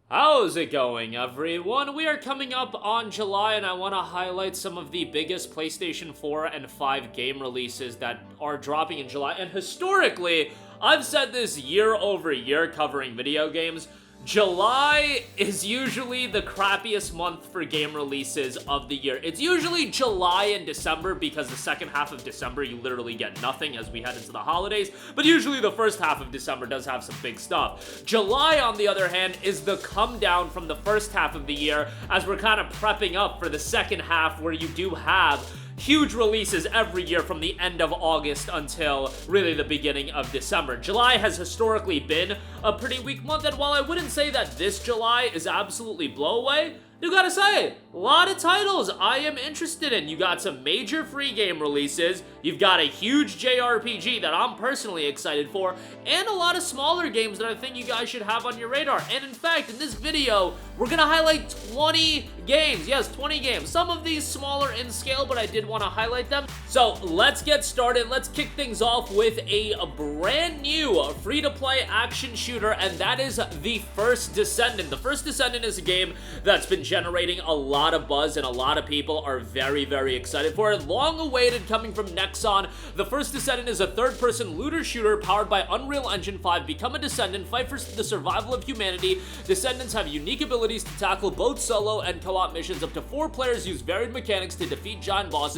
How's it going, everyone? We are coming up on July, and I want to highlight some of the biggest PlayStation 4 and 5 game releases that are dropping in July. And historically, I've said this year over year covering video games, July is usually the crappiest month for game releases of the year. It's usually July and December because the second half of December you literally get nothing as we head into the holidays, but usually the first half of December does have some big stuff. July, on the other hand, is the come down from the first half of the year as we're kind of prepping up for the second half where you do have huge releases every year from the end of August until really the beginning of December. July has historically been a pretty weak month, and while I wouldn't say that this July is absolutely blow away, you gotta say, a lot of titles I am interested in. You got some major free game releases, you've got a huge JRPG that I'm personally excited for, and a lot of smaller games that I think you guys should have on your radar. And in fact, in this video, we're gonna highlight 20 games. Yes, 20 games. Some of these smaller in scale, but I did want to highlight them. So let's get started. Let's kick things off with a brand new free-to-play action shooter, and that is the First Descendant. The First Descendant is a game that's been generating a lot of buzz, and a lot of people are very, very excited for it. Long awaited, coming from Nexon, the First Descendant is a third-person looter shooter powered by Unreal Engine 5. Become a Descendant, fight for the survival of humanity. Descendants have unique abilities to tackle both solo and co-op missions. Up to 4 players use varied mechanics to defeat giant bosses.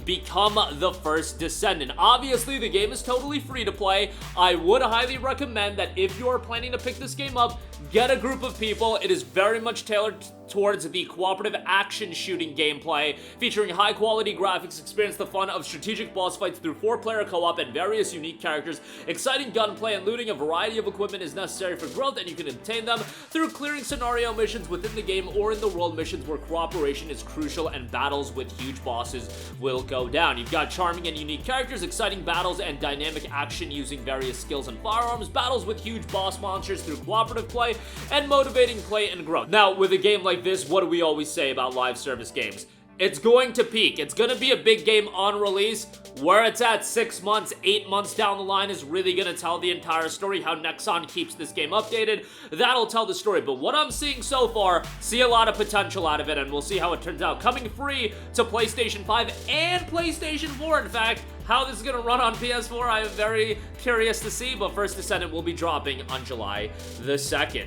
Become the First Descendant. Obviously, the game is totally free to play. I would highly recommend that if you're planning to pick this game up, get a group of people. It is very much tailored towards the cooperative action shooting gameplay, featuring high quality graphics. Experience the fun of strategic boss fights through 4-player co-op and various unique characters. Exciting gunplay and looting. A variety of equipment is necessary for growth, and you can obtain them through clearing scenario missions within the game or in the world missions where cooperation is crucial and battles with huge bosses will go down. You've got charming and unique characters, exciting battles, and dynamic action using various skills and firearms, battles with huge boss monsters through cooperative play, and motivating play and growth. Now, with a game like this, what do we always say about live service games? It's going to peak. It's going to be a big game on release. Where it's at 6 months, 8 months down the line is really going to tell the entire story. How Nexon keeps this game updated, that'll tell the story. But what I'm seeing so far, see a lot of potential out of it, and we'll see how it turns out. Coming free to PlayStation 5 and PlayStation 4, in fact. How this is going to run on PS4, I am very curious to see, but First Descendant will be dropping on July the 2nd.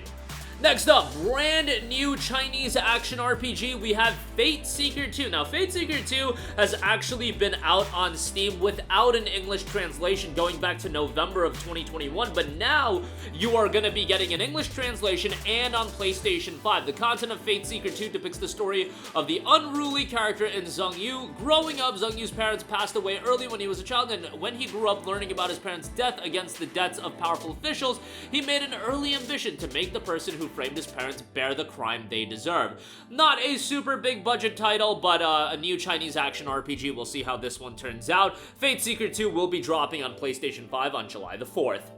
Next up, brand new Chinese action RPG, we have Fate Seeker 2. Now, Fate Seeker 2 has actually been out on Steam without an English translation going back to November of 2021, but now you are going to be getting an English translation and on PlayStation 5. The content of Fate Seeker 2 depicts the story of the unruly character in Zheng Yu. Growing up, Zheng Yu's parents passed away early when he was a child, and when he grew up learning about his parents' death against the debts of powerful officials, he made an early ambition to make the person who framed his parents bear the crime they deserve. Not a super big budget title, but a new Chinese action RPG. We'll see how this one turns out. Fate Seeker 2 will be dropping on PlayStation 5 on July the 4th.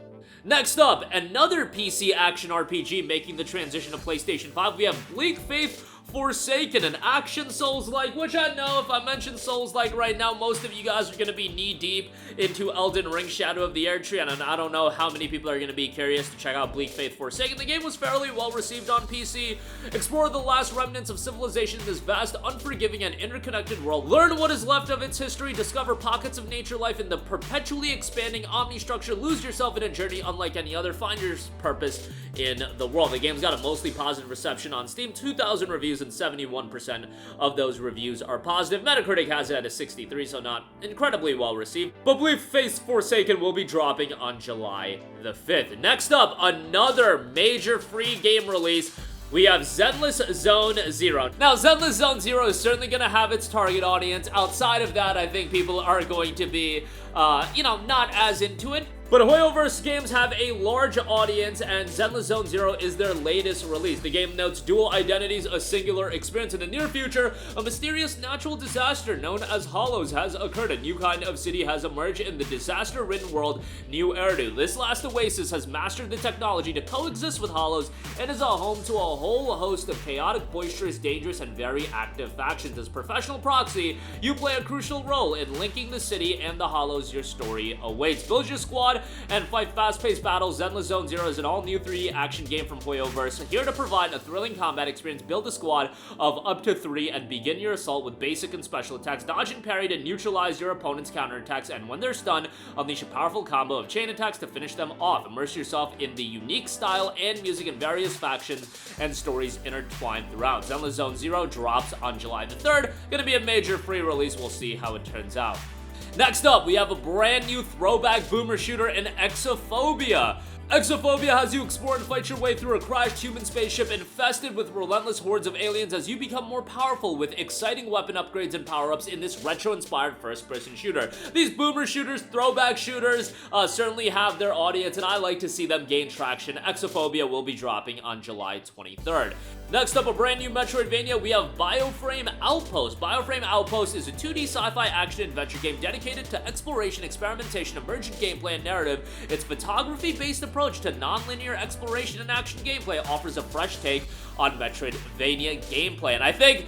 Next up, another PC action RPG making the transition to PlayStation 5. We have Bleak Faith Forsaken, an action Souls-like, which I know if I mention Souls-like right now, most of you guys are going to be knee-deep into Elden Ring Shadow of the Erdtree, and I don't know how many people are going to be curious to check out Bleak Faith Forsaken. The game was fairly well-received on PC. Explore the last remnants of civilization in this vast, unforgiving, and interconnected world. Learn what is left of its history, discover pockets of nature life in the perpetually expanding omni-structure, lose yourself in a journey unlike any other, find your purpose in the world. The game's got a mostly positive reception on Steam, 2,000 reviews, and 71% of those reviews are positive. Metacritic has it at a 63, so not incredibly well received. But Bleak Faith Forsaken will be dropping on July the 5th. Next up, another major free game release. We have Zenless Zone Zero. Now, Zenless Zone Zero is certainly going to have its target audience. Outside of that, I think people are going to be, not as into it. But Hoyoverse games have a large audience, and Zenless Zone Zero is their latest release. The game notes dual identities, a singular experience. In the near future, a mysterious natural disaster known as Hollows has occurred. A new kind of city has emerged in the disaster-ridden world, New Eridu. This last oasis has mastered the technology to coexist with Hollows and is a home to a whole host of chaotic, boisterous, dangerous, and very active factions. As professional proxy, you play a crucial role in linking the city and the Hollows. Your story awaits. Build your squad squad and fight fast-paced battles. Zenless Zone Zero is an all-new 3D action game from Hoyoverse, here to provide a thrilling combat experience. Build a squad of up to 3 and begin your assault with basic and special attacks. Dodge and parry to neutralize your opponent's counterattacks, and when they're stunned, unleash a powerful combo of chain attacks to finish them off. Immerse yourself in the unique style and music in various factions and stories intertwined throughout. Zenless Zone Zero drops on July the 3rd. Gonna be a major free release. We'll see how it turns out. Next up, we have a brand new throwback boomer shooter in Exophobia. Exophobia has you explore and fight your way through a crashed human spaceship infested with relentless hordes of aliens as you become more powerful with exciting weapon upgrades and power-ups in this retro-inspired first-person shooter. These boomer shooters, throwback shooters, certainly have their audience, and I like to see them gain traction. Exophobia will be dropping on July 23rd. Next up, a brand new Metroidvania, we have Bioframe Outpost. Bioframe Outpost is a 2D sci-fi action-adventure game dedicated to exploration, experimentation, emergent gameplay, and narrative. Its photography-based approach to non-linear exploration and action gameplay offers a fresh take on Metroidvania gameplay, and I think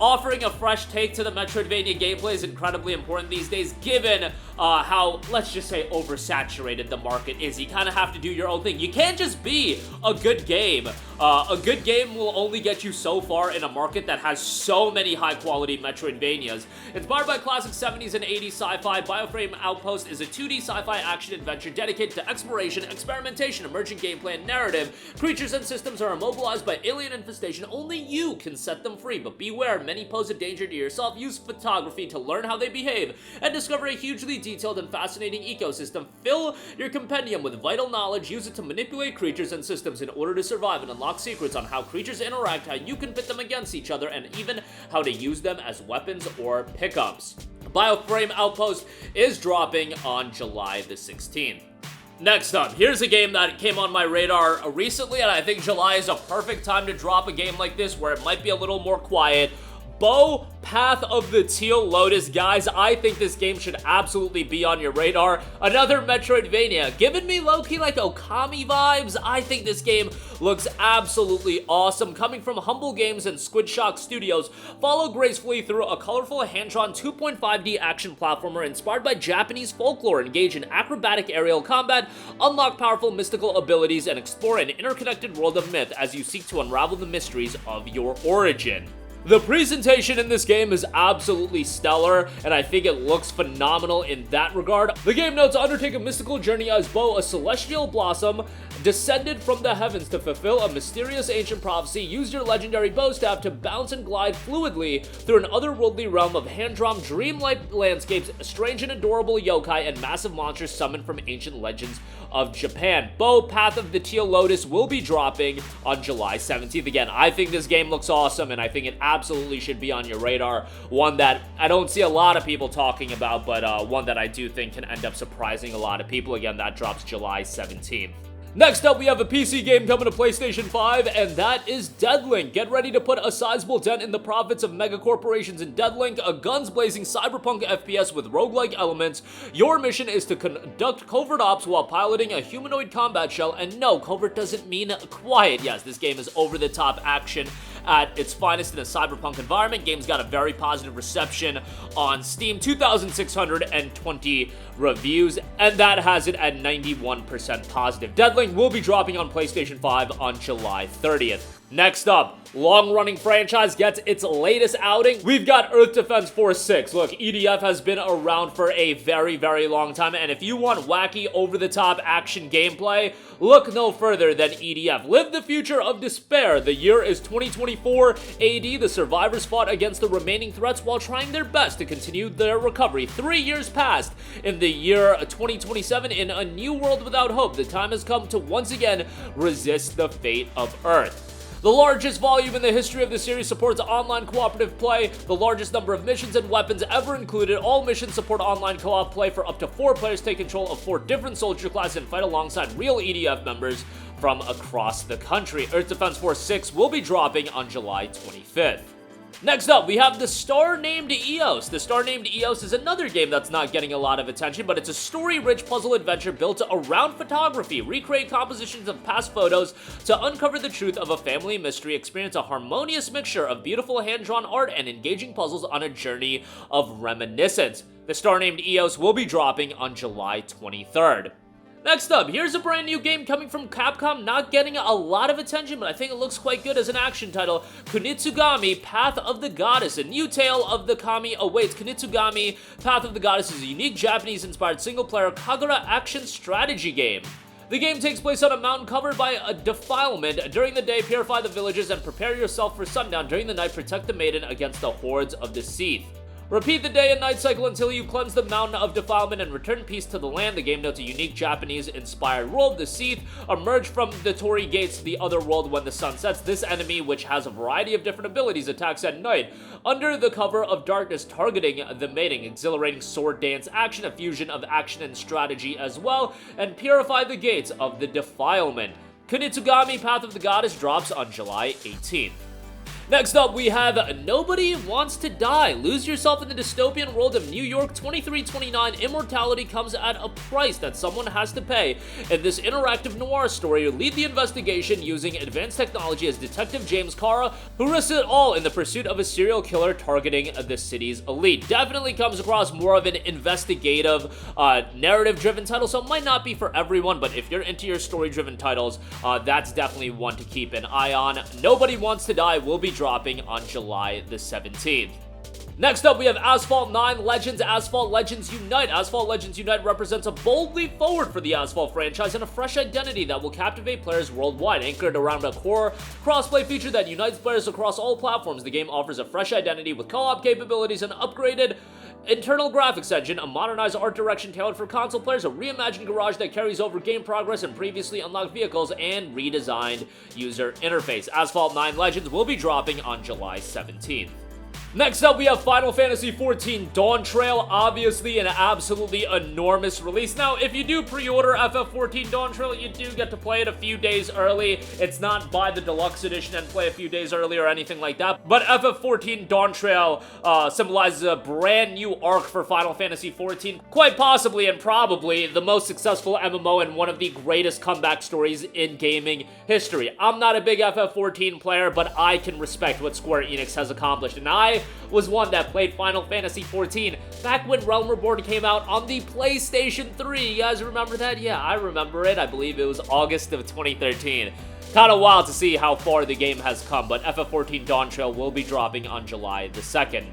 offering a fresh take to the Metroidvania gameplay is incredibly important these days, given how, let's just say, oversaturated the market is. You kind of have to do your own thing. You can't just be a good game. A good game will only get you so far in a market that has so many high-quality Metroidvanias. Inspired by classic 70s and 80s sci-fi, Bioframe Outpost is a 2D sci-fi action-adventure dedicated to exploration, experimentation, emergent gameplay, and narrative. Creatures and systems are immobilized by alien infestation. Only you can set them free, but beware, many pose a danger to yourself. Use photography to learn how they behave and discover a hugely detailed and fascinating ecosystem. Fill your compendium with vital knowledge. Use it to manipulate creatures and systems in order to survive and unlock secrets on how creatures interact, how you can pit them against each other, and even how to use them as weapons or pickups. Bioframe Outpost is dropping on July the 16th. Next up, here's a game that came on my radar recently, and I think July is a perfect time to drop a game like this where it might be a little more quiet. Bo Path of the Teal Lotus. Guys, I think this game should absolutely be on your radar. Another Metroidvania, giving me low-key like Okami vibes. I think this game looks absolutely awesome. Coming from Humble Games and Squidshock Studios, follow gracefully through a colorful hand-drawn 2.5D action platformer inspired by Japanese folklore. Engage in acrobatic aerial combat, unlock powerful mystical abilities, and explore an interconnected world of myth as you seek to unravel the mysteries of your origin. The presentation in this game is absolutely stellar, and I think it looks phenomenal in that regard. The game notes undertake a mystical journey as Bo, a celestial blossom, descended from the heavens to fulfill a mysterious ancient prophecy. Use your legendary bow staff to bounce and glide fluidly through an otherworldly realm of hand-drawn dreamlike landscapes, strange and adorable yokai, and massive monsters summoned from ancient legends of Japan. Bo Path of the Teal Lotus will be dropping on July 17th. Again, I think this game looks awesome, and I think it absolutely should be on your radar. One that I don't see a lot of people talking about, but one that I do think can end up surprising a lot of people. Again, that drops July 17th. Next up, we have a PC game coming to PlayStation 5, and that is Deadlink. Get ready to put a sizable dent in the profits of mega corporations in Deadlink, a guns-blazing cyberpunk FPS with roguelike elements. Your mission is to conduct covert ops while piloting a humanoid combat shell, and no, covert doesn't mean quiet. Yes, this game is over-the-top action at its finest in a cyberpunk environment. Game's got a very positive reception on Steam, 2,620 reviews, and that has it at 91% positive. Deadlink will be dropping on PlayStation 5 on July 30th. Next up, long-running franchise gets its latest outing. We've got Earth Defense Force 6. Look, EDF has been around for a very, very long time, and if you want wacky, over-the-top action gameplay, look no further than EDF. Live the future of despair. The year is 2024 AD. The survivors fought against the remaining threats while trying their best to continue their recovery. 3 years passed. In the year 2027, in a new world without hope, the time has come to once again resist the fate of Earth. The largest volume in the history of the series supports online cooperative play, the largest number of missions and weapons ever included. All missions support online co-op play for up to 4 players. Take control of 4 different soldier classes and fight alongside real EDF members from across the country. Earth Defense Force 6 will be dropping on July 25th. Next up, we have the Star Named EOS. The Star Named EOS is another game that's not getting a lot of attention, but it's a story-rich puzzle adventure built around photography. Recreate compositions of past photos to uncover the truth of a family mystery. Experience a harmonious mixture of beautiful hand-drawn art and engaging puzzles on a journey of reminiscence. The Star Named EOS will be dropping on July 23rd. Next up, here's a brand new game coming from Capcom, not getting a lot of attention, but I think it looks quite good as an action title. Kunitsu-Gami, Path of the Goddess. A new tale of the Kami awaits. Kunitsu-Gami, Path of the Goddess is a unique Japanese-inspired single-player Kagura action strategy game. The game takes place on a mountain covered by a defilement. During the day, purify the villages and prepare yourself for sundown. During the night, protect the maiden against the hordes of the Seath. Repeat the day and night cycle until you cleanse the mountain of defilement and return peace to the land. The game notes a unique Japanese-inspired world. The Seath emerge from the Torii gates to the other world when the sun sets. This enemy, which has a variety of different abilities, attacks at night under the cover of darkness, targeting the mating. Exhilarating sword dance action, a fusion of action and strategy as well, and purify the gates of the defilement. Kunitsu-Gami, Path of the Goddess drops on July 18th. Next up, we have Nobody Wants to Die. Lose yourself in the dystopian world of New York 2329. Immortality comes at a price that someone has to pay. In this interactive noir story, you lead the investigation using advanced technology as Detective James Kara, who risks it all in the pursuit of a serial killer targeting the city's elite. Definitely comes across more of an investigative, narrative-driven title, so it might not be for everyone, but if you're into your story-driven titles, that's definitely one to keep an eye on. Nobody Wants to Die will be dropping on July the 17th. Next up, we have Asphalt 9 Legends, Asphalt Legends Unite. Asphalt Legends Unite represents a bold leap forward for the Asphalt franchise and a fresh identity that will captivate players worldwide. Anchored around a core crossplay feature that unites players across all platforms, the game offers a fresh identity with co-op capabilities and upgraded internal graphics engine, a modernized art direction tailored for console players, a reimagined garage that carries over game progress and previously unlocked vehicles, and redesigned user interface. Asphalt 9 Legends will be dropping on July 17th. Next up, we have Final Fantasy XIV Dawntrail, obviously an absolutely enormous release. Now, if you do pre-order FF14 Dawntrail, you do get to play it a few days early. It's not buy the deluxe edition and play a few days early or anything like that, but FF14 Dawntrail symbolizes a brand new arc for Final Fantasy XIV, quite possibly and probably the most successful MMO and one of the greatest comeback stories in gaming history. I'm not a big FF14 player, but I can respect what Square Enix has accomplished, and I was one that played Final Fantasy XIV back when Realm Reborn came out on the PlayStation 3. You guys remember that? Yeah, I remember it. I believe it was August of 2013. Kind of wild to see how far the game has come, but FF14 Dawntrail will be dropping on July the 2nd.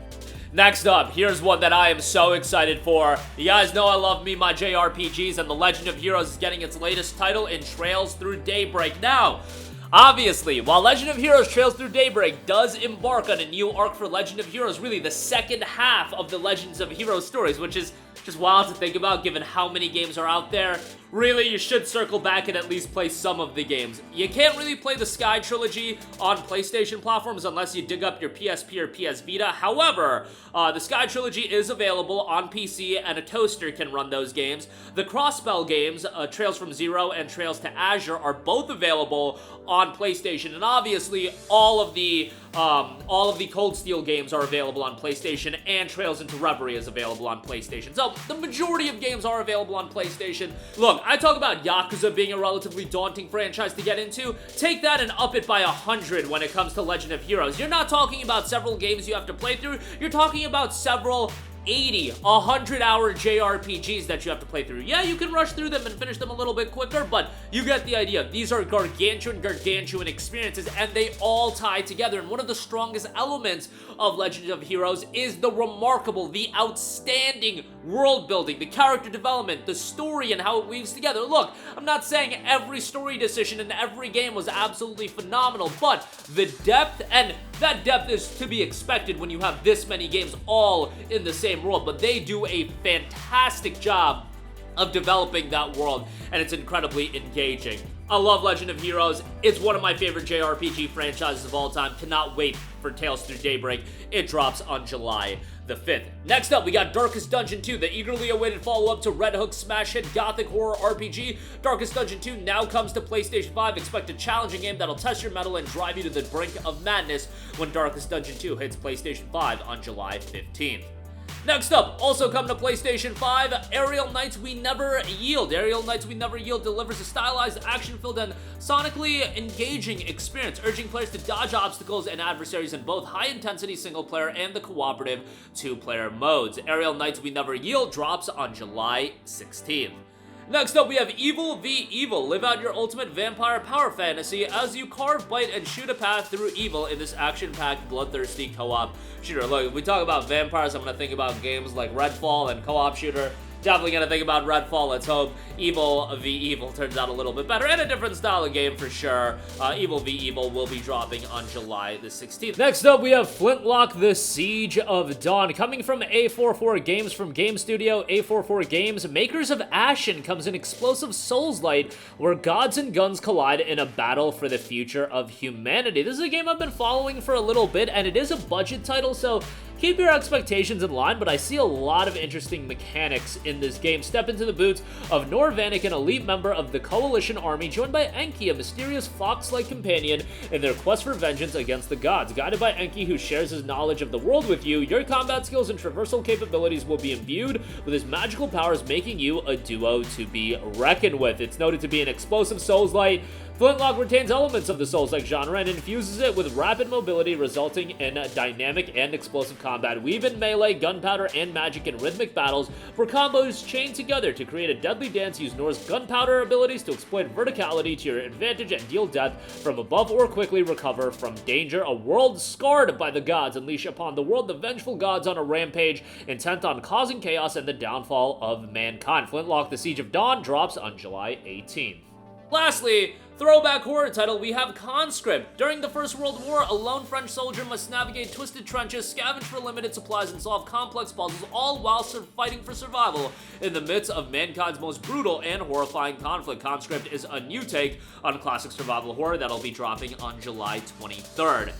Next up, here's one that I am so excited for. You guys know I love me my JRPGs, and The Legend of Heroes is getting its latest title in Trails Through Daybreak. Now, obviously, while Legend of Heroes Trails Through Daybreak does embark on a new arc for Legend of Heroes, really the second half of the Legends of Heroes stories, which is just wild to think about given how many games are out there. Really, you should circle back and at least play some of the games. You can't really play the Sky Trilogy on PlayStation platforms unless you dig up your PSP or PS Vita. However, the Sky Trilogy is available on PC and a toaster can run those games. The Crossspell games, Trails from Zero and Trails to Azure, are both available on PlayStation, and obviously all of the Cold Steel games are available on PlayStation, and Trails into Reverie is available on PlayStation. So the majority of games are available on PlayStation. Look, I talk about Yakuza being a relatively daunting franchise to get into. Take that and up it by 100 when it comes to Legend of Heroes. You're not talking about several games you have to play through. You're talking about several 80, 100-hour JRPGs that you have to play through. Yeah, you can rush through them and finish them a little bit quicker, but you get the idea. These are gargantuan experiences, and they all tie together. And one of the strongest elements of Legend of Heroes is the remarkable, the outstanding world building, the character development, the story, and how it weaves together. Look, I'm not saying every story decision in every game was absolutely phenomenal, but the depth, and that depth is to be expected when you have this many games all in the same world, but they do a fantastic job of developing that world, and it's incredibly engaging. I love Legend of Heroes. It's one of my favorite JRPG franchises of all time. Cannot wait for Tales Through Daybreak. It drops on July the 5th. Next up, we got Darkest Dungeon 2, the eagerly awaited follow-up to Red Hook's smash hit gothic horror RPG. Darkest Dungeon 2 now comes to PlayStation 5. Expect a challenging game that'll test your mettle and drive you to the brink of madness when Darkest Dungeon 2 hits PlayStation 5 on July 15th. Next up, also coming to PlayStation 5, Aerial Knights We Never Yield. Aerial Knights We Never Yield delivers a stylized, action-filled, and sonically engaging experience, urging players to dodge obstacles and adversaries in both high-intensity single-player and the cooperative two-player modes. Aerial Knights We Never Yield drops on July 16th. Next up, we have EvilVEvil. Live out your ultimate vampire power fantasy as you carve, bite, and shoot a path through evil in this action-packed, bloodthirsty co-op shooter. Look, if we talk about vampires, I'm gonna think about games like Redfall and co-op shooter. Definitely gonna think about Redfall. Let's hope EvilVEvil turns out a little bit better and a different style of game for sure. EvilVEvil will be dropping on July the 16th. Next up, we have Flintlock: The Siege of Dawn. Coming from A44 Games from Game Studio A44 Games, makers of Ashen, comes an explosive Souls-light where gods and guns collide in a battle for the future of humanity. This is a game I've been following for a little bit, and it is a budget title, so keep your expectations in line, but I see a lot of interesting mechanics in this game. Step into the boots of Norvanik, an elite member of the Coalition army, joined by Enki, a mysterious fox-like companion, in their quest for vengeance against the gods. Guided by Enki, who shares his knowledge of the world with you, your combat skills and traversal capabilities will be imbued with his magical powers, making you a duo to be reckoned with. It's noted to be an explosive Souls-light. Flintlock retains elements of the Souls-like genre and infuses it with rapid mobility, resulting in dynamic and explosive combat. Weave in melee, gunpowder, and magic in rhythmic battles, where combos chain together to create a deadly dance. Use Nor's gunpowder abilities to exploit verticality to your advantage and deal death from above, or quickly recover from danger. A world scarred by the gods. Unleash upon the world the vengeful gods on a rampage, intent on causing chaos and the downfall of mankind. Flintlock: The Siege of Dawn drops on July 18th. Lastly, throwback horror title, we have Conscript. During the First World War, a lone French soldier must navigate twisted trenches, scavenge for limited supplies, and solve complex puzzles, all while fighting for survival in the midst of mankind's most brutal and horrifying conflict. Conscript is a new take on classic survival horror that'll be dropping on July 23rd.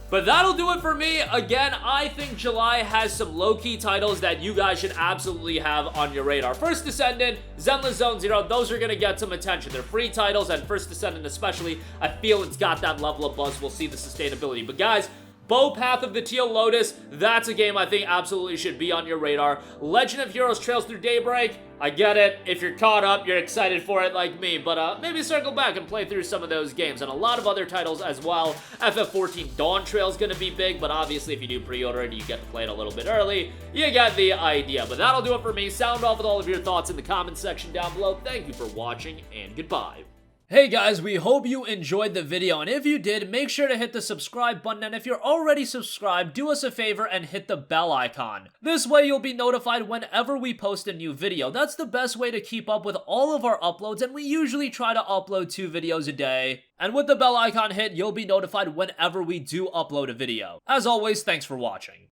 But that'll do it for me. Again, I think July has some low-key titles that you guys should absolutely have on your radar. First Descendant, Zenless Zone Zero, those are gonna get some attention. They're free titles, and First Descendant especially, I feel it's got that level of buzz. We'll see the sustainability. But guys, Path of the Teal, Lotus, that's a game I think absolutely should be on your radar. Legend of Heroes Trails Through Daybreak, I get it. If you're caught up, you're excited for it like me, but maybe circle back and play through some of those games, and a lot of other titles as well. FF14 Dawntrail is going to be big, but obviously if you do pre-order it, you get to play it a little bit early. You get the idea, but that'll do it for me. Sound off with all of your thoughts in the comments section down below. Thank you for watching, and goodbye. Hey guys, we hope you enjoyed the video, and if you did, make sure to hit the subscribe button, and if you're already subscribed, do us a favor and hit the bell icon. This way you'll be notified whenever we post a new video. That's the best way to keep up with all of our uploads, and we usually try to upload 2 videos a day. And with the bell icon hit, you'll be notified whenever we do upload a video. As always, thanks for watching.